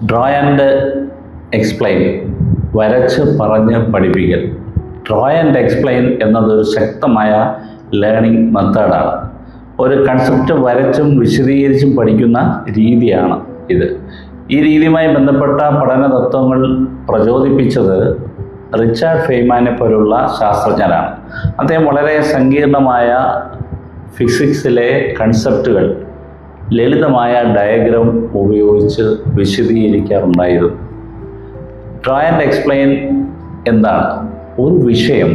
Draw and explain, വരച്ച് പറഞ്ഞ് പഠിപ്പിക്കൽ. ഡ്രോ ആൻഡ് എക്സ്പ്ലെയിൻ എന്നതൊരു ശക്തമായ ലേണിംഗ് മെത്തേഡാണ്. ഒരു കൺസെപ്റ്റ് വരച്ചും വിശദീകരിച്ചും പഠിക്കുന്ന രീതിയാണ് ഇത്. ഈ രീതിയുമായി ബന്ധപ്പെട്ട പഠന തത്വങ്ങൾ പ്രചോദിപ്പിച്ചത് റിച്ചാർഡ് ഫെയ്മാനെ പോലുള്ള ശാസ്ത്രജ്ഞരാണ്. അദ്ദേഹം വളരെ സങ്കീർണമായ ഫിസിക്സിലെ കൺസെപ്റ്റുകൾ ലളിതമായ ഡയഗ്രം ഉപയോഗിച്ച് വിശദീകരിക്കാറുണ്ടായിരുന്നു. ഡ്രോ ആൻഡ് എക്സ്പ്ലെയിൻ എന്താണ്? ഒരു വിഷയം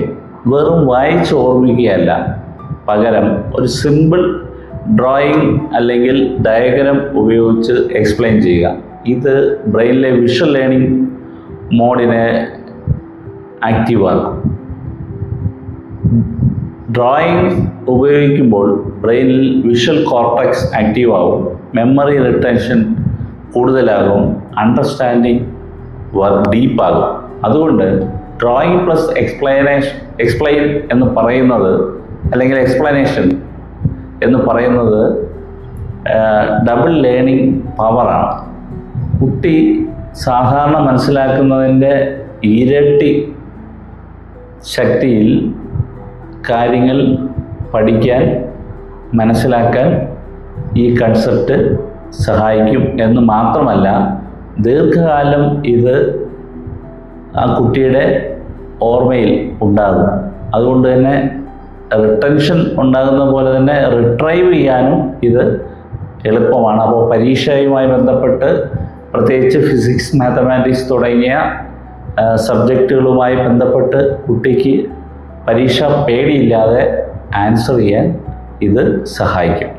വെറും വായിച്ച് ഓർമ്മിക്കുകയല്ല, പകരം ഒരു സിമ്പിൾ ഡ്രോയിങ് അല്ലെങ്കിൽ ഡയഗ്രം ഉപയോഗിച്ച് എക്സ്പ്ലെയിൻ ചെയ്യുക. ഇത് ബ്രെയിനിലെ വിഷ്വൽ ലേണിംഗ് മോഡിനെ ആക്റ്റീവാക്കും. ഡ്രോയിങ് ഉപയോഗിക്കുമ്പോൾ ബ്രെയിനിൽ വിഷ്വൽ കോർട്ടക്സ് ആക്റ്റീവ് ആവും, മെമ്മറി റിട്ടൻഷൻ കൂടുതലാകും, അണ്ടർസ്റ്റാൻഡിങ് ഡീപ്പാകും. അതുകൊണ്ട് ഡ്രോയിങ് പ്ലസ് എക്സ്പ്ലെയിൻ എന്ന് പറയുന്നത്, അല്ലെങ്കിൽ എക്സ്പ്ലനേഷൻ എന്ന് പറയുന്നത് ഡബിൾ ലേണിംഗ് പവറാണ്. കുട്ടി സാധാരണ മനസ്സിലാക്കുന്നതിൻ്റെ ഇരട്ടി ശക്തിയിൽ കാര്യങ്ങൾ പഠിക്കാൻ, മനസ്സിലാക്കാൻ ഈ കൺസെപ്റ്റ് സഹായിക്കും എന്ന് മാത്രമല്ല, ദീർഘകാലം ഇത് ആ കുട്ടിയുടെ ഓർമ്മയിൽ ഉണ്ടാകും. അതുകൊണ്ട് തന്നെ റിട്ടൻഷൻ ഉണ്ടാകുന്ന പോലെ തന്നെ റിട്രൈവ് ചെയ്യാനും ഇത് എളുപ്പമാണ്. അപ്പോൾ പരീക്ഷയുമായി ബന്ധപ്പെട്ട്, പ്രത്യേകിച്ച് ഫിസിക്സ്, മാത്തമാറ്റിക്സ് തുടങ്ങിയ സബ്ജക്റ്റുകളുമായി ബന്ധപ്പെട്ട് കുട്ടിക്ക് പരീക്ഷ പേടിയില്ലാതെ ആൻസർ ചെയ്യാൻ ഇത് സഹായിക്കും.